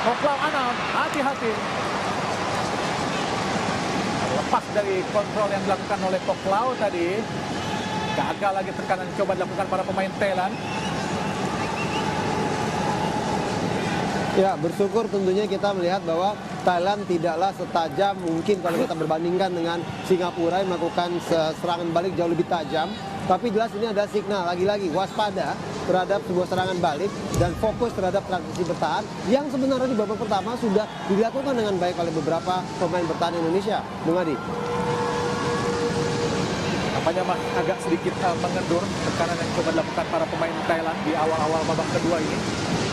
Koklau Anam, hati-hati. Lepas dari kontrol yang dilakukan oleh Koklau tadi. Gagal lagi tekanan coba dilakukan para pemain Thailand. Ya, bersyukur tentunya kita melihat bahwa Thailand tidaklah setajam mungkin kalau kita berbandingkan dengan Singapura yang melakukan serangan balik jauh lebih tajam. Tapi jelas ini ada signal, lagi-lagi waspada terhadap sebuah serangan balik dan fokus terhadap transisi bertahan yang sebenarnya di babak pertama sudah dilakukan dengan baik oleh beberapa pemain bertahan Indonesia. Bung Adi. Nampaknya agak sedikit mengendur tekanan yang coba dilakukan para pemain Thailand di awal-awal babak kedua ini.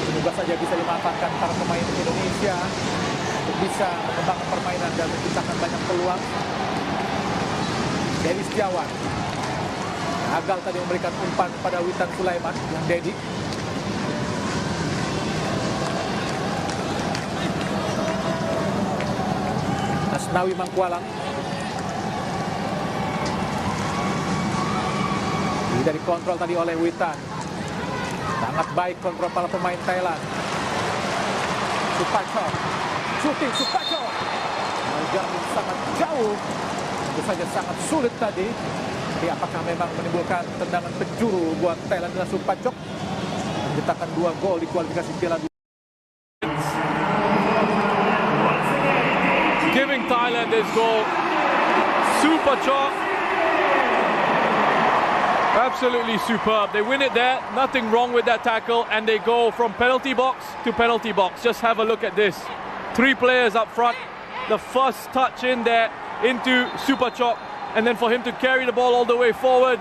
Semoga saja bisa dimanfaatkan para pemain Indonesia untuk bisa mengembangkan permainan dan menciptakan banyak peluang. Dedi Setiawan gagal tadi memberikan umpan pada Witan Sulaiman yang Dedi. Asnawi Mangkualam. Tidak dikontrol tadi oleh Witan. Sangat baik kontrol para pemain Thailand. Supachok. Shooting Supachok. Jarak sangat jauh. Tentu saja sangat sulit tadi. Tapi apakah memang menimbulkan tendangan penjuru buat Thailand dengan Supachok? Menciptakan 2 gol di kualifikasi Piala Dunia. Giving Thailand this goal. Supachok. Absolutely superb. They win it there. Nothing wrong with that tackle. And they go from penalty box to penalty box. Just have a look at this. 3 players up front. The first touch in there into Supachok. And then for him to carry the ball all the way forward.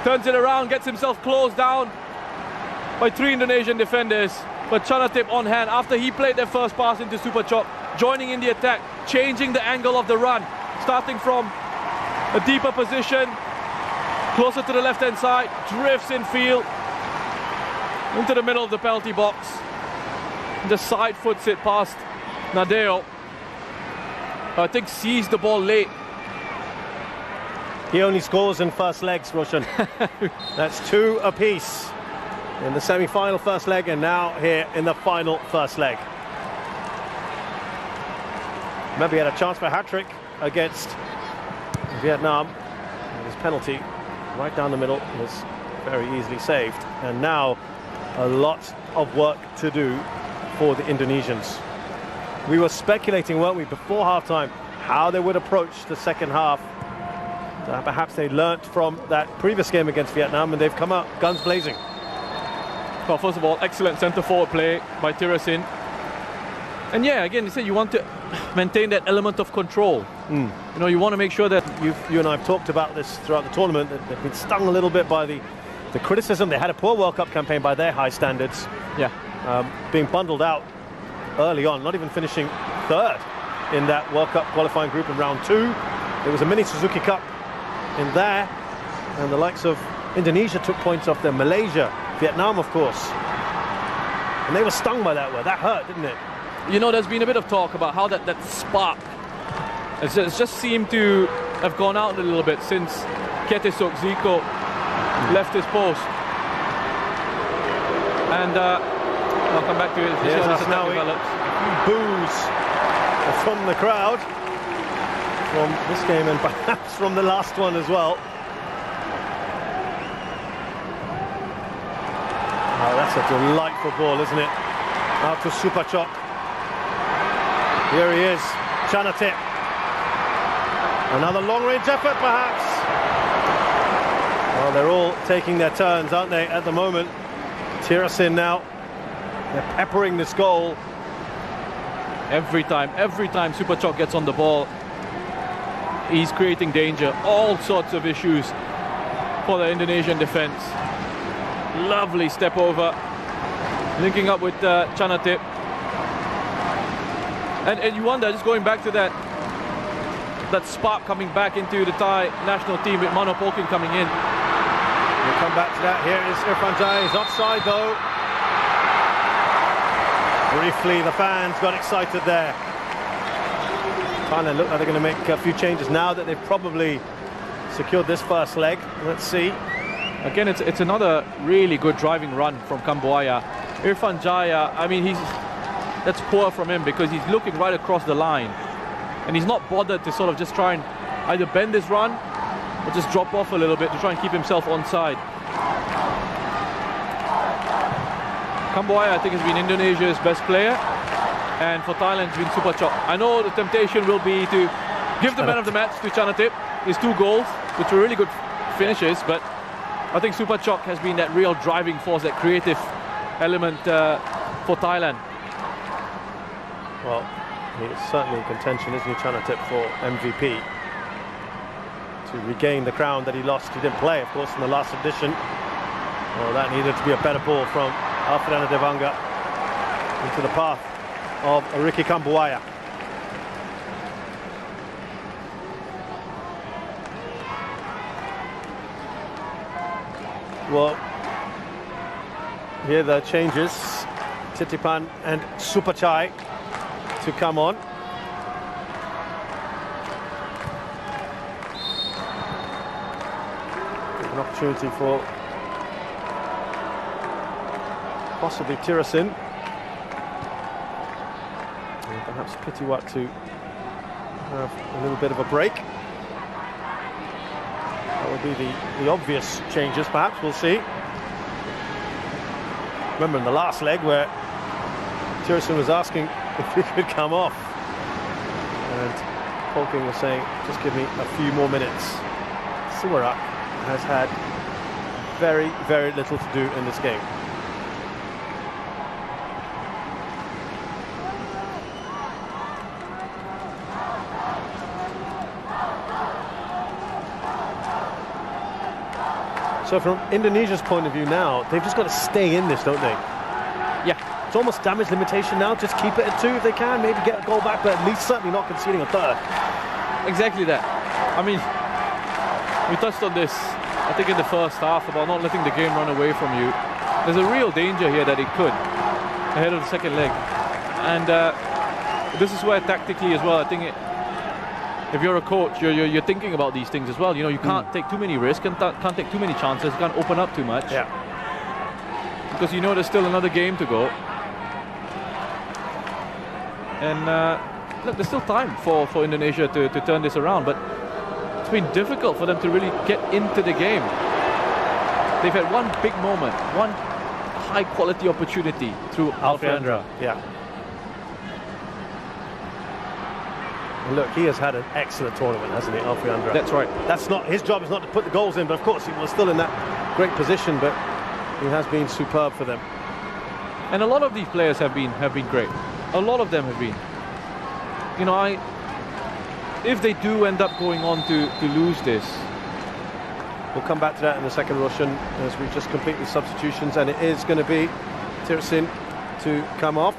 Turns it around, gets himself closed down by 3 Indonesian defenders. But Chanatip on hand after he played their first pass into Supachok. Joining in the attack. Changing the angle of the run. Starting from a deeper position. Closer to the left-hand side, drifts in field into the middle of the penalty box. Just side foots it past Nadeo. I think sees the ball late. He only scores in first legs, Roshan. That's 2 apiece in the semi-final first leg and now here in the final first leg. Maybe he had a chance for a hat-trick against Vietnam. His penalty right down the middle was very easily saved, and now a lot of work to do for the Indonesians. We were speculating, weren't we, before halftime, how they would approach the second half. Perhaps they learnt from that previous game against Vietnam and they've come out guns blazing. Well, first of all, excellent centre forward play by Tirasin. And yeah, again, you said you want to maintain that element of control. You know, you want to make sure that you and I have talked about this throughout the tournament, that they've been stung a little bit by the criticism. They had a poor World Cup campaign by their high standards. Yeah, being bundled out early on, not even finishing 3rd in that World Cup qualifying group in round 2. There was a mini Suzuki Cup in there, and the likes of Indonesia took points off them. Malaysia, Vietnam, of course, and they were stung by that. That hurt, didn't it? You know, there's been a bit of talk about how that spark it's just seemed to have gone out a little bit since Ketesok Zico left his post. And I'll come back to it. Here's Asnawi. Boos from the crowd from this game and perhaps from the last one as well. Oh, that's a delightful ball, isn't it? Out to Supachok. Here he is, Chanatip. Another long-range effort, perhaps. Well, they're all taking their turns, aren't they, at the moment? Tirasin now. They're peppering this goal. Every time Supachok gets on the ball, he's creating danger. All sorts of issues for the Indonesian defense. Lovely step over. Linking up with Chanatip. And you wonder, just going back to that spark coming back into the Thai national team with Mano Polkin coming in. We'll come back to that. Here is Irfan Jai. He's offside though. Briefly, the fans got excited there. Thailand look like they're going to make a few changes now that they've probably secured this first leg. Let's see. Again, it's another really good driving run from Kambuaya. Irfan Jaya, I mean, That's poor from him because he's looking right across the line. And he's not bothered to sort of just try and either bend his run or just drop off a little bit to try and keep himself onside. Kambuaya, I think, has been Indonesia's best player. And for Thailand, it's been Supachok. I know the temptation will be to give the man of the match to Chanatip. His 2 goals, which were really good finishes, but I think Supachok has been that real driving force, that creative element for Thailand. Well, he's certainly in contention, isn't he, Chanatip, for MVP. To regain the crown that he lost. He didn't play, of course, in the last edition. Well, that needed to be a better ball from Alfredo Devanga into the path of Ricky Kambuaya. Well, here the changes. Titipan and Supachai to come on. An opportunity for possibly Tirasin. And perhaps Pitiwat to have a little bit of a break. That would be the obvious changes, perhaps. We'll see. Remember in the last leg where Tirasin was asking if he could come off. And Polking was saying, just give me a few more minutes. Suwarak has had very, very little to do in this game. So from Indonesia's point of view now, they've just got to stay in this, don't they? Yeah. It's almost damage limitation now. Just keep it at 2 if they can. Maybe get a goal back, but at least certainly not conceding a third. Exactly that. I mean, we touched on this, I think, in the first half about not letting the game run away from you. There's a real danger here that it could, ahead of the second leg. And this is where tactically as well, I think if you're a coach, you're thinking about these things as well. You know, you can't take too many risks, and can't take too many chances, can't open up too much. Yeah. Because you know there's still another game to go. And look, there's still time for Indonesia to turn this around, but it's been difficult for them to really get into the game. They've had one big moment, one high-quality opportunity through Alfreandra. Yeah. And look, he has had an excellent tournament, hasn't he, Alfreandra? That's right. That's not his job. Is not to put the goals in, but of course he was still in that great position. But he has been superb for them. And a lot of these players have been great. A lot of them have been. You know, if they do end up going on to lose this, we'll come back to that in the second, Roshan, as we just complete the substitutions, and it is going to be Tirasin to come off.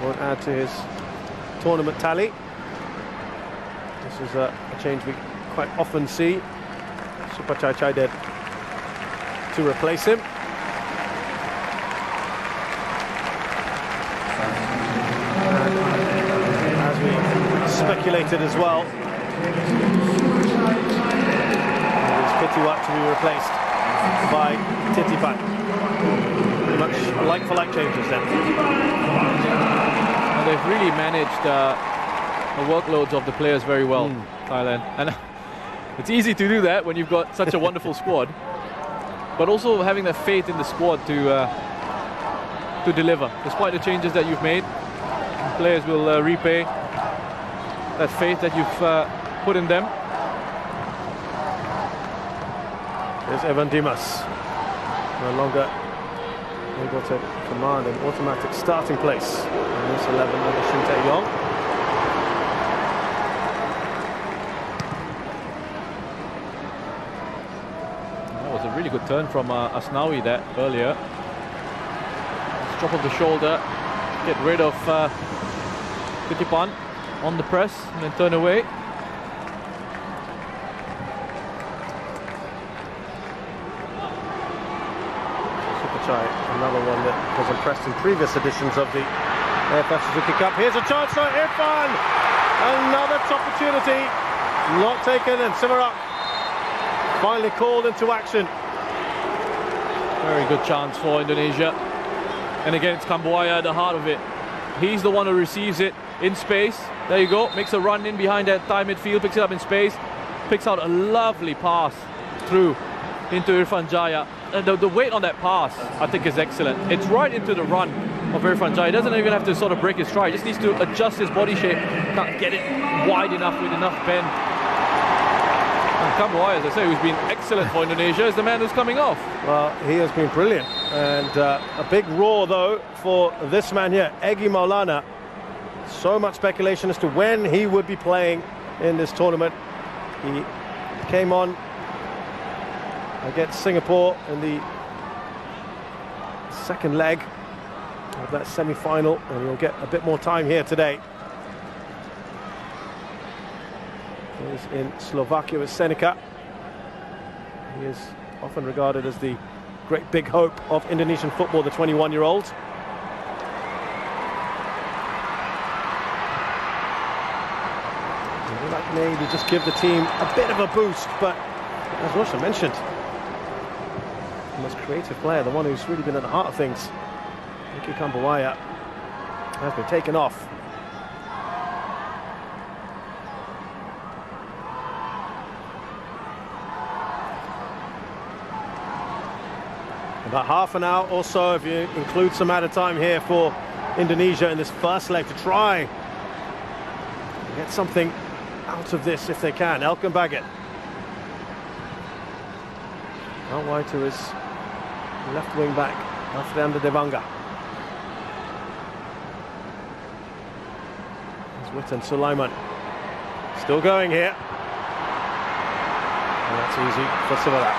Won't add to his tournament tally. This is a change we quite often see. Supachai Chaided to replace him. As we speculated as well, it's Pitiwat to be replaced by Titipan. Pretty much like-for-like changes then. And they've really managed the workloads of the players very well, Thailand. And it's easy to do that when you've got such a wonderful squad, but also having that faith in the squad to deliver. Despite the changes that you've made, players will repay that faith that you've put in them. Here's Evan Dimas, no longer able to command an automatic starting place in this 11 under Shin Tae-yong. That was a really good turn from Asnawi that earlier. Drop of the shoulder, get rid of Pitipan on the press and then turn away. Supachai, another one that was impressed in previous editions of the AFF Suzuki Cup. Here's a chance for Irfan! Another opportunity, not taken, and Simarak finally called into action. Very good chance for Indonesia. And again, it's Kambuaya at the heart of it. He's the one who receives it in space. There you go. Makes a run in behind that Thai midfield. Picks it up in space. Picks out a lovely pass through into Irfan Jaya. The weight on that pass, I think, is excellent. It's right into the run of Irfan Jaya. He doesn't even have to sort of break his stride. He just needs to adjust his body shape. Can't get it wide enough with enough bend. And Kambuaya, as I say, who's been excellent for Indonesia, is the man who's coming off. Well, he has been brilliant. And a big roar, though, for this man here, Egy Maulana. So much speculation as to when he would be playing in this tournament. He came on against Singapore in the second leg of that semi-final, and he'll get a bit more time here today. He's in Slovakia with Senica. He is often regarded as the great big hope of Indonesian football, the 21-year-old. Like maybe just give the team a bit of a boost, but as Roshan mentioned, the most creative player, the one who's really been at the heart of things, Nicky Kambuaya, has been taken off. About half an hour or so, if you include some added time here for Indonesia in this first leg to try and get something out of this if they can. Elkan Baggett out wide to his left wing back, Afrianda Devanga. There's Witan Sulaiman still going here, and that's easy for Sivalak.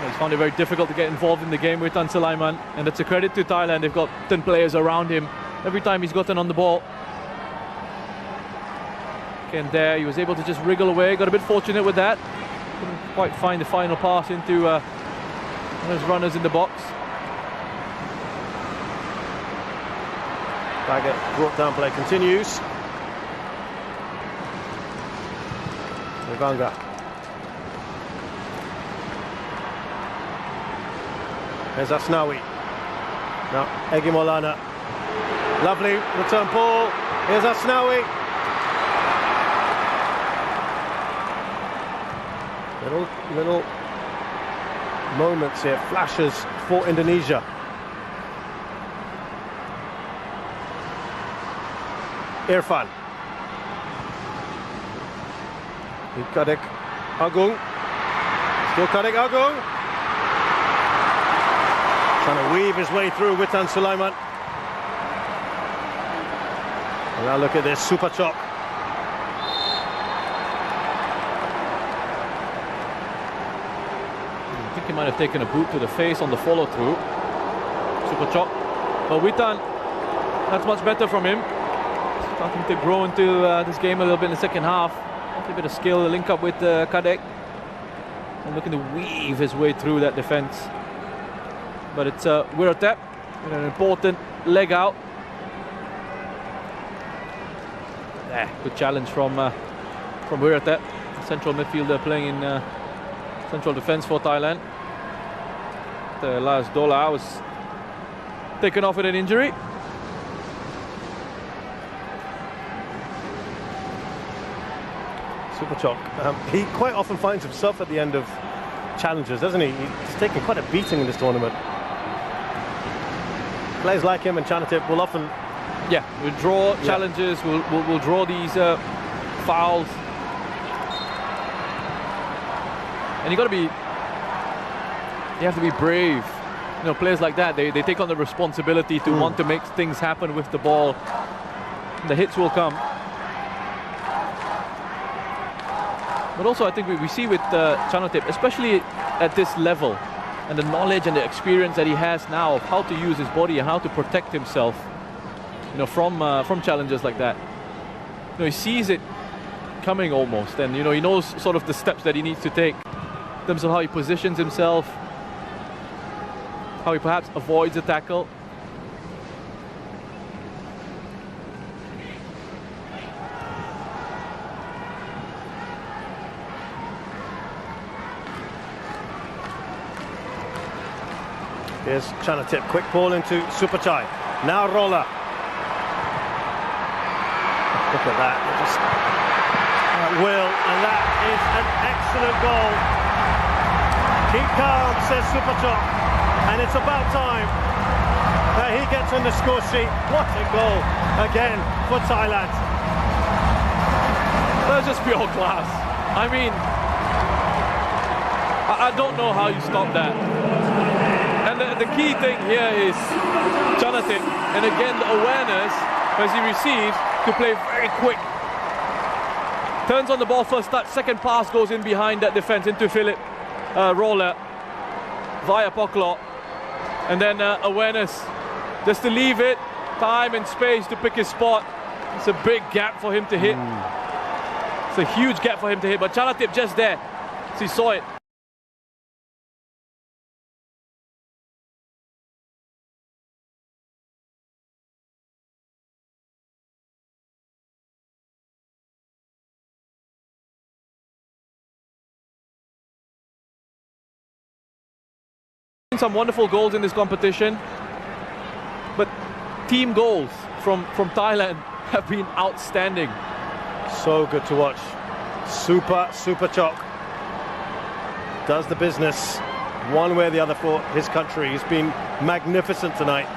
He's found it very difficult to get involved in the game with Witan Sulaiman, and it's a credit to Thailand. They've got 10 players around him. Every time he's gotten on the ball, and there he was able to just wriggle away. Got a bit fortunate with that. Couldn't quite find the final pass into one of his runners in the box. Baggett brought down play continues. Devanga. There's Asnawi. Now Egy Maulana. Lovely return ball. Here's Asnawi. Little moments here, flashes for Indonesia. Irfan. Kadek Agung. Still Kadek Agung. Trying to weave his way through Witan Sulaiman. And now look at this, super chop. I think he might have taken a boot to the face on the follow-through. Super chop. But Witan, that's much better from him. Starting to grow into this game a little bit in the second half. A bit of skill, link up with Kadek. And looking to weave his way through that defense. But it's Wiratep with an important leg out. Good challenge from Wiratep, central midfielder playing in central defense for Thailand. Lars Dola was taken off with an injury. Super Chok. He quite often finds himself at the end of challenges, doesn't he? He's taken quite a beating in this tournament. Players like him and Chanatip will often, we'll draw challenges. We'll draw these fouls, and you have to be brave. You know, players like that, they take on the responsibility to want to make things happen with the ball. The hits will come. But also I think we see with Chanatip, especially at this level, and the knowledge and the experience that he has now of how to use his body and how to protect himself, you know, from challenges like that. You know, he sees it coming almost, and you know, he knows sort of the steps that he needs to take in terms of how he positions himself, how he perhaps avoids a tackle. Here's Chanatip, quick ball into Supachai. Now Roller. Look at that, just will, and that is an excellent goal. Keep calm, says Supachai, and it's about time that he gets on the score sheet. What a goal again for Thailand. That's just pure class. I mean, I don't know how you stop that. And the key thing here is Jonathan, and again the awareness as he receives to play very quick. Turns on the ball first touch, second pass goes in behind that defense into Philip Roller via Poklok, and then awareness just to leave it, time and space to pick his spot. It's a big gap for him to hit. It's a huge gap for him to hit, but Chanatip just there, so he saw it. Some wonderful goals in this competition, but team goals from Thailand have been outstanding. So good to watch. Supachai does the business one way or the other for his country. He's been magnificent tonight.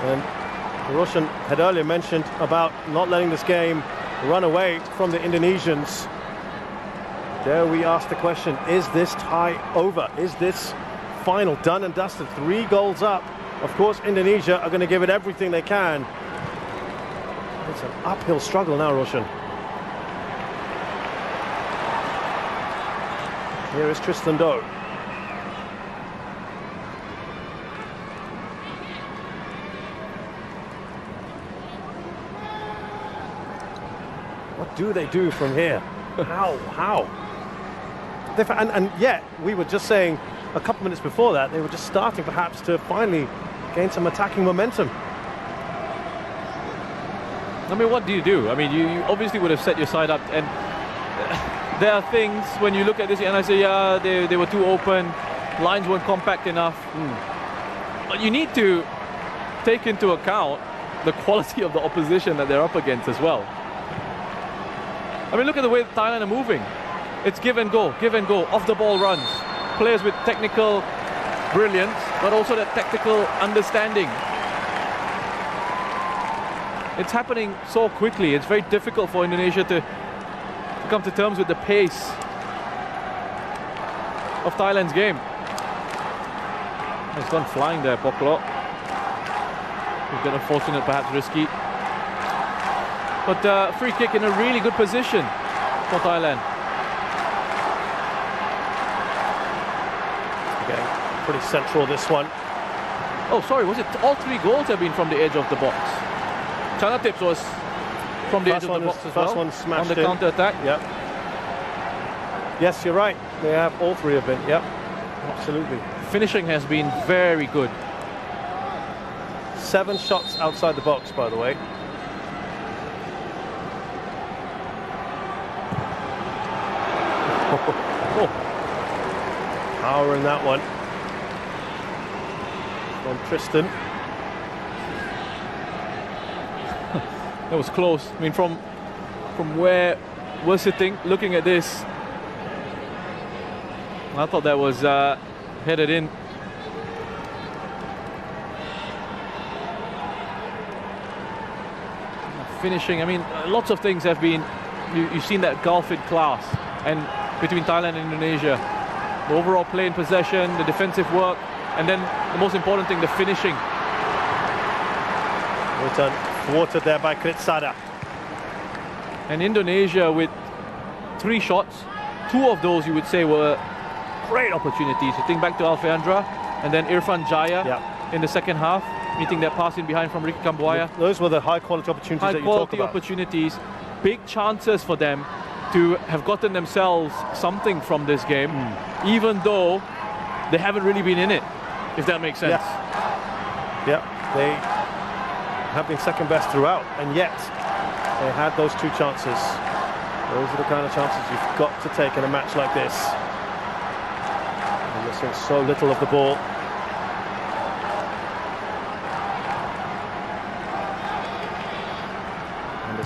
And Roshan had earlier mentioned about not letting this game run away from the Indonesians. There we ask the question, is this tie over? Is this final done and dusted? 3 goals up. Of course, Indonesia are going to give it everything they can. It's an uphill struggle now, Roshan. Here is Tristan Doe. What do they do from here? How? And yet, we were just saying a couple minutes before that, they were just starting perhaps to finally gain some attacking momentum. I mean, what do you do? I mean, you obviously would have set your side up, and there are things when you look at this, and I say, yeah, they were too open, lines weren't compact enough. But you need to take into account the quality of the opposition that they're up against as well. I mean, look at the way Thailand are moving. It's give and go, off the ball runs. Players with technical brilliance, but also that tactical understanding. It's happening so quickly. It's very difficult for Indonesia to come to terms with the pace of Thailand's game. It's gone flying there, Poklok. He's been unfortunate, perhaps risky. But free kick in a really good position for Thailand. Again, pretty central this one. Oh, sorry, was it all 3 goals have been from the edge of the box? Chanatip was from the edge of the box as well. First one smashed on the counter-attack. Yep. Yes, you're right. They have, all 3 have been. Yep, absolutely. Finishing has been very good. 7 shots outside the box, by the way. Power in that one from Tristan. That was close. I mean, from where we're sitting, looking at this, I thought that was headed in. Finishing, I mean, lots of things have been, you've seen that gulf in class and between Thailand and Indonesia. The overall play in possession, the defensive work, and then the most important thing, the finishing. Return thwarted there by Kritsada. And Indonesia with 3 shots, 2 of those you would say were great opportunities. You think back to Alfeandra and then Irfan Jaya in the second half, meeting that pass in behind from Ricky Kambuaya. Those were the high-quality opportunities that you talk about. High-quality opportunities, big chances for them to have gotten themselves something from this game, even though they haven't really been in it, if that makes sense. Yeah, they have been second best throughout, and yet they had those 2 chances. Those are the kind of chances you've got to take in a match like this. And you're seeing so little of the ball.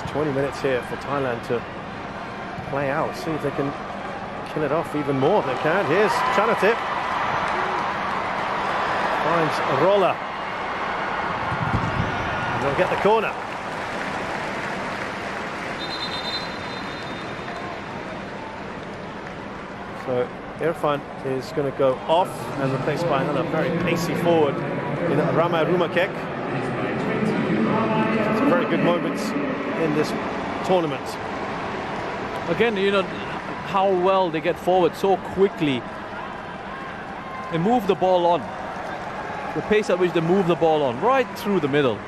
There's 20 minutes here for Thailand to play out. See if they can kill it off even more if they can. Here's Chanatip. Finds Rolla. And they'll get the corner. So Irfan is going to go off and replaced by another very pacey forward in Ramai Rumakek. Some very good moments in this tournament. Again, you know how well they get forward so quickly. They move the ball on. The pace at which they move the ball on, right through the middle.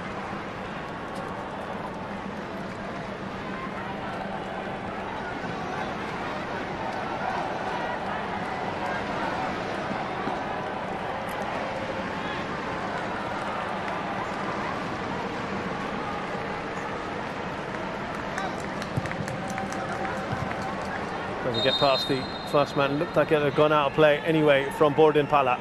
Doesn't get past the first man. Looked like it had gone out of play anyway from Borden Pala.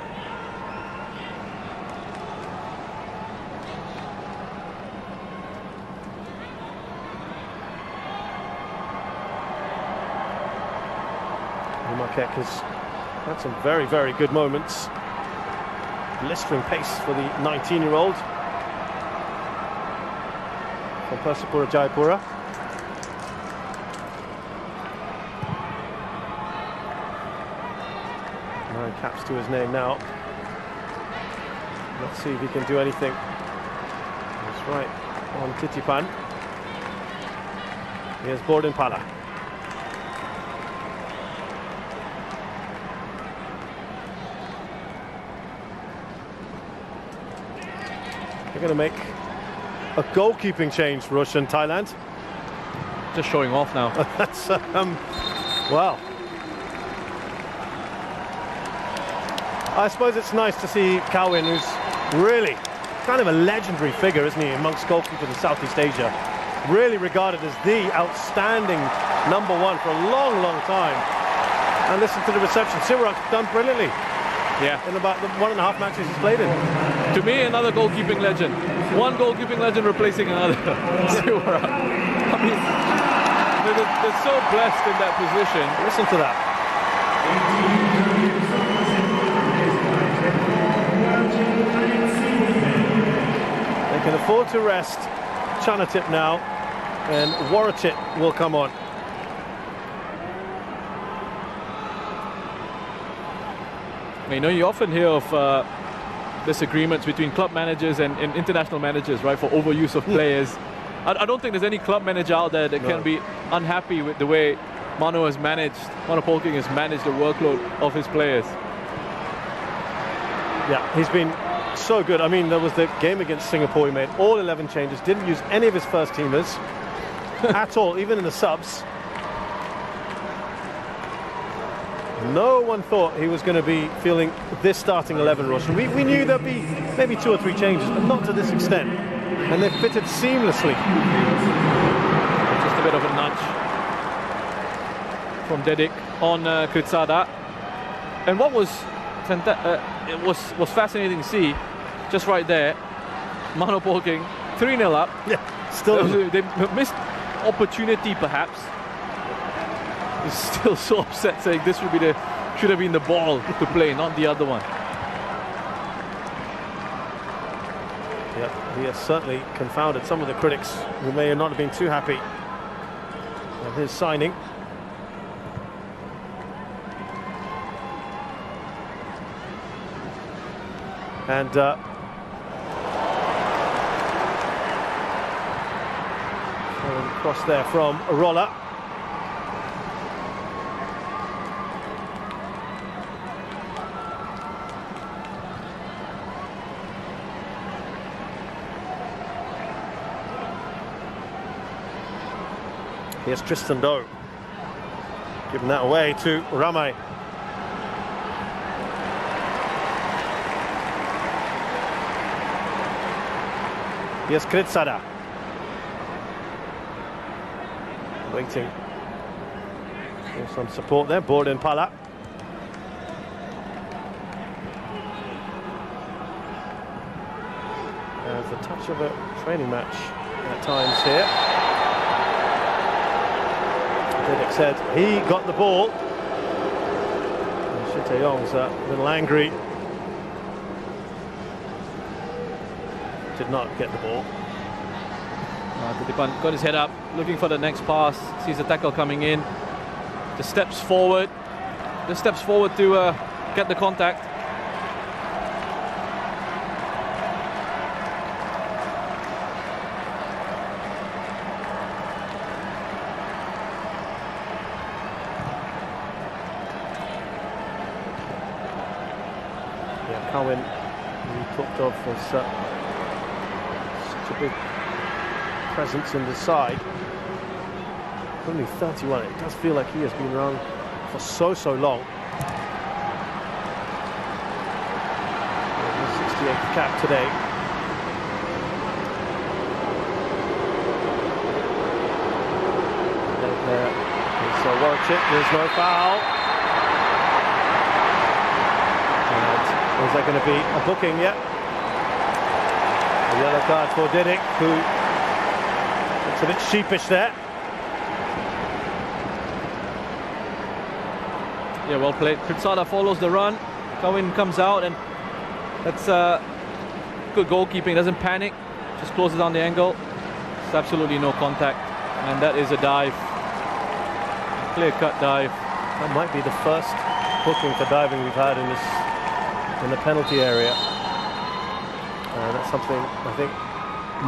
Rumakek has had some very, very good moments. Blistering pace for the 19-year-old from Persipura Jayapura. 9 caps to his name now. Let's see if he can do anything. That's right on Titipan. Here's Borden Pala. They're going to make a goalkeeping change, Russian Thailand. Just showing off now. That's wow. I suppose it's nice to see Kawin, who's really kind of a legendary figure, isn't he, amongst goalkeepers in Southeast Asia. Really regarded as the outstanding #1 for a long, long time. And listen to the reception. Siwarak's done brilliantly. Yeah. In about the 1.5 matches he's played in. To me, another goalkeeping legend. One goalkeeping legend replacing another. Siwarak. I mean, they're so blessed in that position. Listen to that. They can afford to rest Chanatip now, and Warachit will come on. You know, you often hear of disagreements between club managers and international managers, right, for overuse of players. I don't think there's any club manager out there that can be unhappy with the way Mano Polking has managed the workload of his players. Yeah, he's been so good. I mean, there was the game against Singapore, he made all 11 changes, didn't use any of his first teamers at all, even in the subs. No one thought he was going to be feeling this starting 11, Roshan. We knew there'd be maybe 2 or 3 changes, but not to this extent. And they fitted seamlessly. Just a bit of a nudge from Dedik on Kritsada. And what was was fascinating to see, just right there, Mano Polking 3-0 up. Yeah, still they missed opportunity perhaps. He's still so upset, saying this should have been the ball to play, not the other one. Yeah, he has certainly confounded some of the critics who may not have been too happy with his signing. And cross there from Rolla. Here's Tristan Doe. Giving that away to Ramai. Here's Kritsada. Waiting for some support there. Borden Pala. There's a touch of a training match at times here. Didic said he got the ball. Shin Tae-yong's a little angry. Did not get the ball. Titipan got his head up, looking for the next pass. Sees the tackle coming in. Just steps forward. Just steps forward to get the contact. Yeah, Cowan, we talked of as such a big presence in the side. Only 31. It does feel like he has been around for so long. His 68th cap today. So Warwick, there's no foul. And is there going to be a booking yet? A yellow card for Didic, who looks a bit sheepish there. Yeah, well played. Kritsada follows the run. Cowan comes out, and that's good goalkeeping. Doesn't panic, just closes down the angle. It's absolutely no contact, and that is a dive. Clear-cut dive. That might be the first booking for diving we've had in the penalty area. That's something I think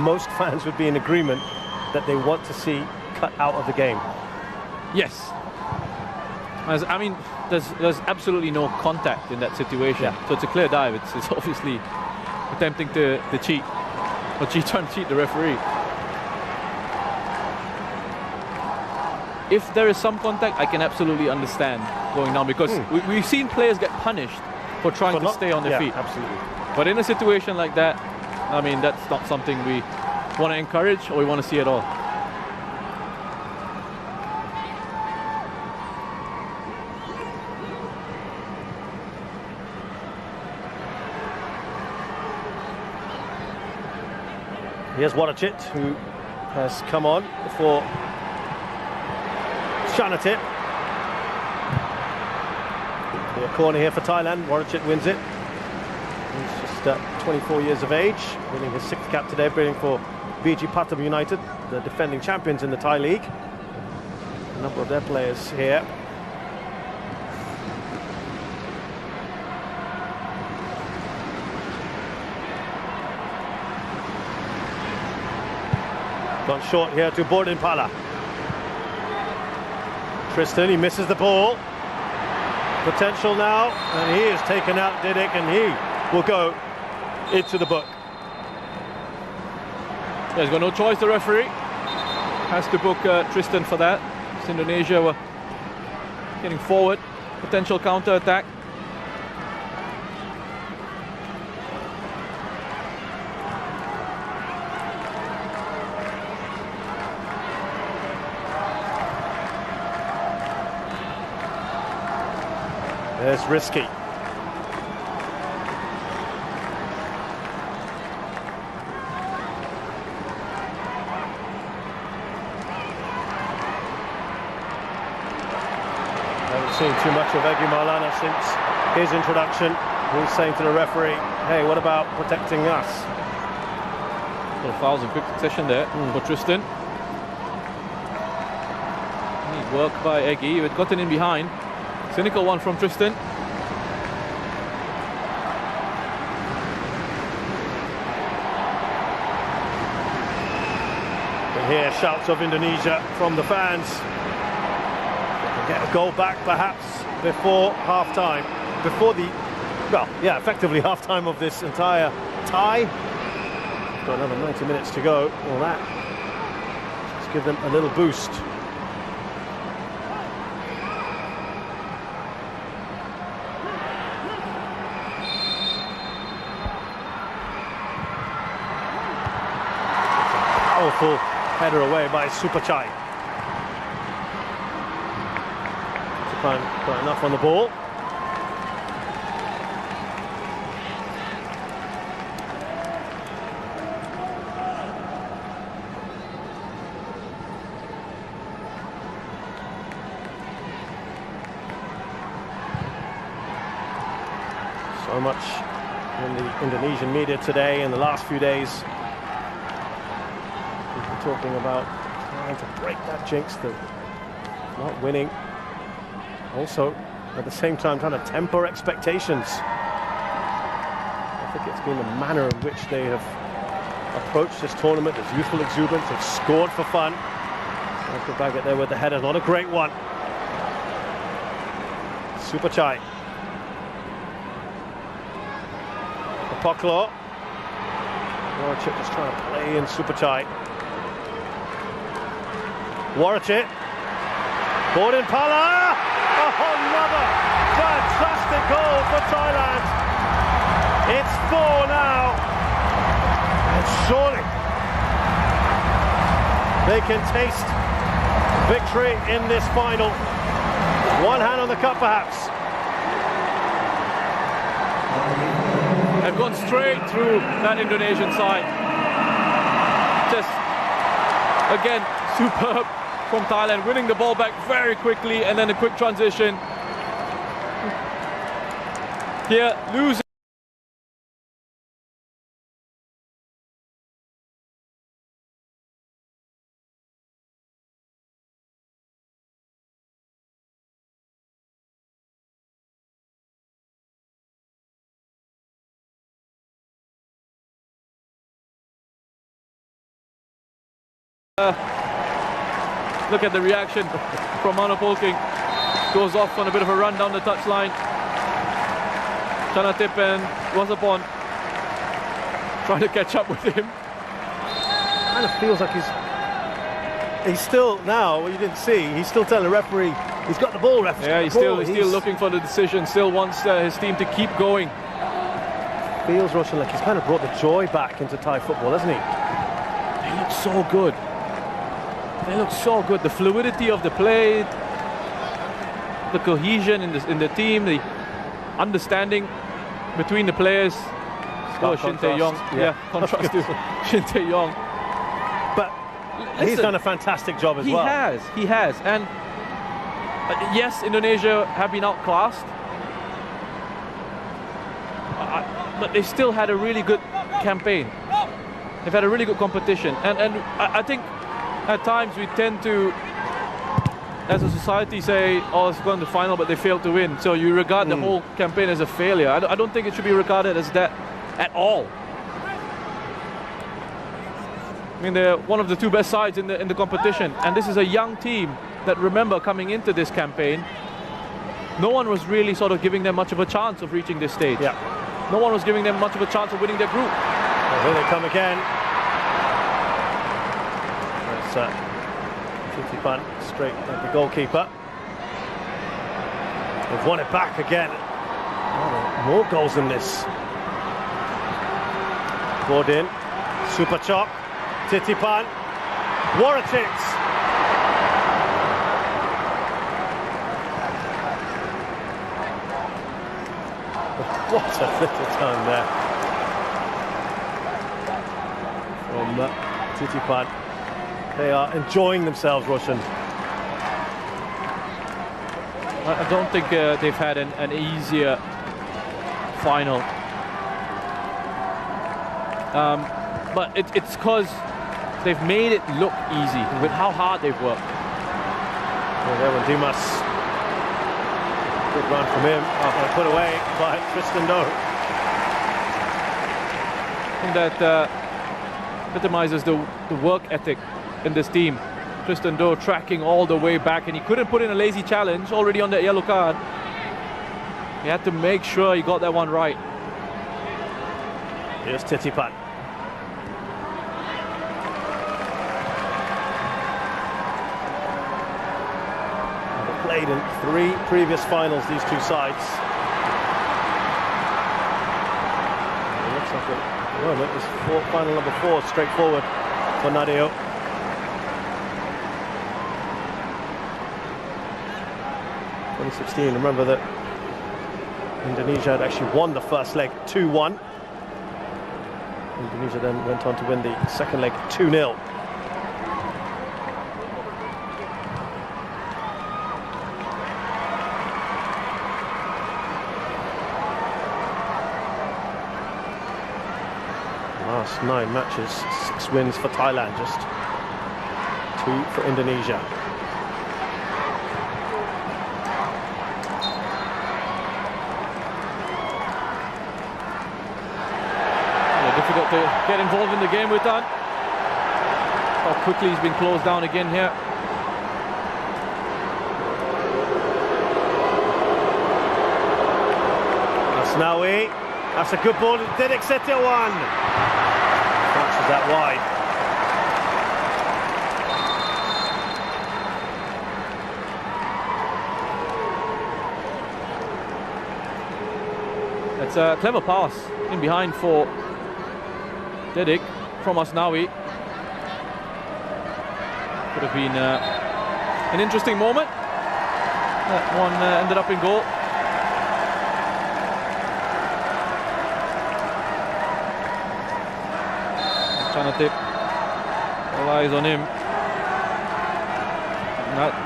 most fans would be in agreement that they want to see cut out of the game. Yes. I mean, there's absolutely no contact in that situation. Yeah. So it's a clear dive. It's obviously attempting to cheat, or trying to cheat the referee. If there is some contact, I can absolutely understand going down, because we've seen players get punished for trying to stay on their feet. Absolutely. But in a situation like that, I mean, that's not something we want to encourage or we want to see at all. Here's Warwick, who has come on for Shanatip. A corner here for Thailand. Warwick wins it. He's just 24 years of age, winning his 6th cap today, playing for BG Pathum United, the defending champions in the Thai League. A number of their players here. Gone short here to Bordinpala. Tristan, he misses the ball. Potential now, and he has taken out Didic, and he will go into the book. Yeah, he's got no choice, the referee. Has to book Tristan for that. It's Indonesia were getting forward. Potential counter-attack. There's Risky. Haven't seen too much of Egy Maulana since his introduction. He's saying to the referee, hey, what about protecting us? Couple of fouls in quick succession there for Tristan. Neat work by Egy. We've gotten in behind. Cynical one from Tristan. And here, shouts of Indonesia from the fans. Get a goal back, perhaps, before half-time. Before the, well, yeah, effectively half-time of this entire tie. Got another 90 minutes to go. All that, just give them a little boost. Powerful header away by Supachai. Got enough on the ball. So much in the Indonesian media today, in the last few days, people talking about trying to break that jinx, that not winning. Also, at the same time, trying to temper expectations. I think it's been the manner in which they have approached this tournament. There's youthful exuberance. They've scored for fun. Michael Baggett there with the header, not a great one. Super Chai. Poklo. Warachit just trying to play in Super Chai. Warachit. Borden Pala. Oh, another fantastic goal for Thailand. It's 4 now. And surely they can taste victory in this final. One hand on the cup, perhaps. They've gone straight through that Indonesian side. Just, again, superb from Thailand, winning the ball back very quickly, and then a quick transition. Here, losing. Look at the reaction from Mano Polking. Goes off on a bit of a run down the touchline. Chanatip and Wasapon trying to catch up with him. Kind of feels like he's still, now, what you didn't see, he's still telling the referee he's got the ball, referee. Yeah, he's still looking for the decision, still wants his team to keep going. Feels, Roshan, like he's kind of brought the joy back into Thai football, hasn't he? They look so good. They look so good. The fluidity of the play, the cohesion in the team, the understanding between the players. Oh, Shin Tae-yong. Yeah, contrast to Shin Tae-yong. But he's done a fantastic job as well. He has. And yes, Indonesia have been outclassed. But they still had a really good campaign. They've had a really good competition. And I think at times we tend to, as a society, say, oh, it's gone to the final, but they failed to win. So you regard the whole campaign as a failure. I don't think it should be regarded as that at all. I mean, they're one of the two best sides in the competition. And this is a young team that, remember, coming into this campaign, no one was really sort of giving them much of a chance of reaching this stage. Yeah. No one was giving them much of a chance of winning their group. Well, here they come again. Titipan straight at the goalkeeper. They've won it back again. Oh, more goals than this. Borden, Super Chok, Titipan, Warachit. What a little time there from Titipan. They are enjoying themselves, Roshan. I don't think they've had an easier final. But it's because they've made it look easy with how hard they've worked. Well, there when Dimas, good run from him, put away by Tristan Do. I think that epitomizes the work ethic in this team. Tristan Do tracking all the way back, and he couldn't put in a lazy challenge already on that yellow card. He had to make sure he got that one right. Here's Titipan. They've played in 3 previous finals, these two sides. It looks like it was final number 4, straightforward for Nadeo. 2016, remember that Indonesia had actually won the first leg 2-1. Indonesia then went on to win the second leg 2-0. last 9 matches, 6 wins for Thailand, just 2 for Indonesia. Difficult to get involved in the game with that. How quickly he's been closed down again here. Asnawi, that's a good ball. Didik Setiawan punches that wide. It's a clever pass in behind for Didik from Asnawi. Could have been an interesting moment. That one ended up in goal. Chanatip, all eyes on him.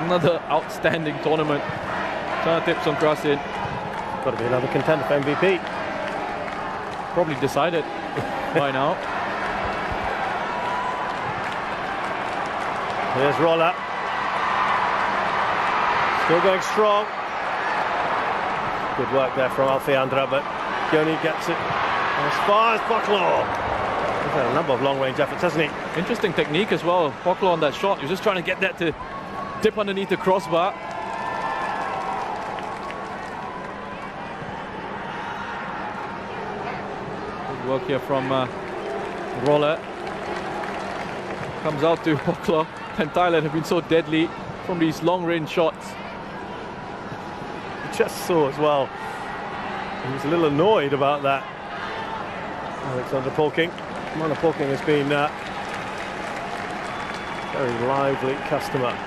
Another outstanding tournament. Chanatip's on crossing. Got to be another contender for MVP. Probably decided by now. Here's Rolla. Still going strong. Good work there from Alfeandra, but Gioni gets it as far as Poklo. He's had a number of long-range efforts, hasn't he? Interesting technique as well. Poklo on that shot. He was just trying to get that to dip underneath the crossbar. Good work here from Rolla. Comes out to Poklo. And Thailand have been so deadly from these long-range shots. You just saw as well. He was a little annoyed about that. Alexander Polking. Commander Polking has been a very lively customer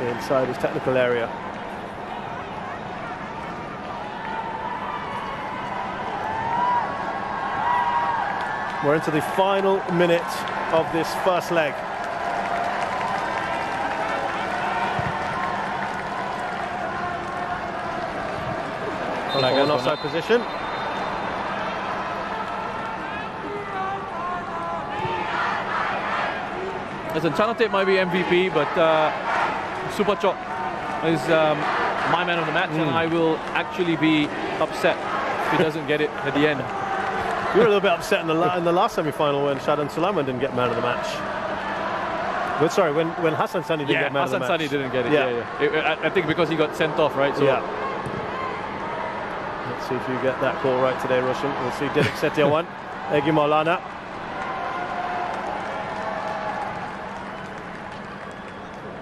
inside his technical area. We're into the final minute of this first leg. An offside position. Listen, Chanatip might be MVP, but Supachok is my man of the match, and I will actually be upset if he doesn't get it at the end. You were a little bit upset in the last semi-final when Shadan Sulaiman didn't get man of the match. But sorry, when Hassan Sani didn't get man of the match. Hassan Sani didn't get it. Yeah. I think because he got sent off, right? So. Yeah. Let's see if you get that call right today, Roshan. We'll see Didik Setiawan, Egi Maulana.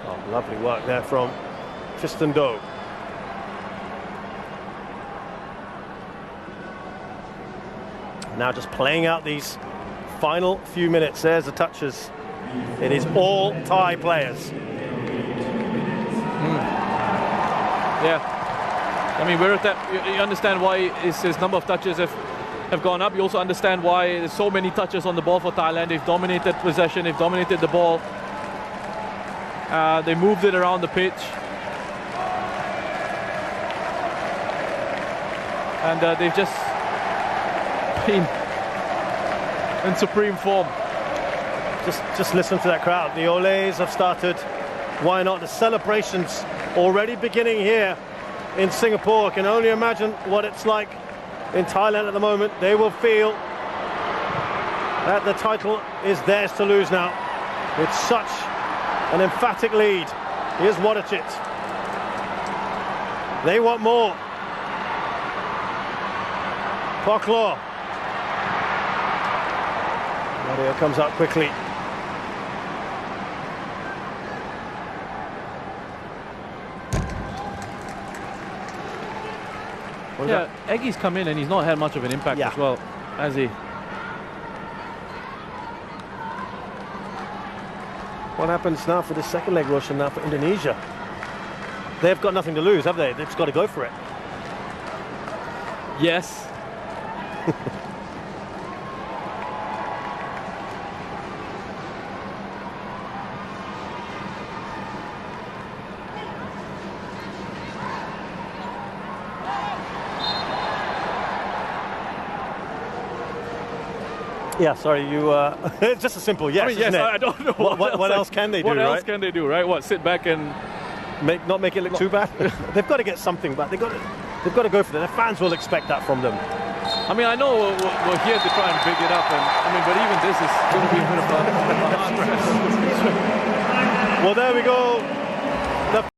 Oh, lovely work there from Tristan Doe. Now just playing out these final few minutes. There's the touches. It is all Thai players. Yeah. I mean, we're at that. You understand why his number of touches have gone up. You also understand why there's so many touches on the ball for Thailand. They've dominated possession. They've dominated the ball. They moved it around the pitch. And they've just been in supreme form. Just listen to that crowd. The Olays have started. Why not? The celebrations already beginning here in Singapore. I can only imagine what it's like in Thailand at the moment. They will feel that the title is theirs to lose now. It's such an emphatic lead. Here's Wadachit. They want more. Poklo. Mario comes up quickly. Yeah, Eggy's come in and he's not had much of an impact as well, has he? What happens now for the second leg, Roshan, now for Indonesia? They've got nothing to lose, have they? They've just got to go for it. Yes. Yeah, sorry, you. It's just a simple yes. I mean, yes, isn't it? I don't know What else can they do? What else right? can they do, right? What, sit back and Not make it look too bad. They've got to get something back. They've got to go for it. Their fans will expect that from them. I mean, I know we're here to try and big it up, and I mean, but even this is going to be a bit of a hard stress. Well, there we go.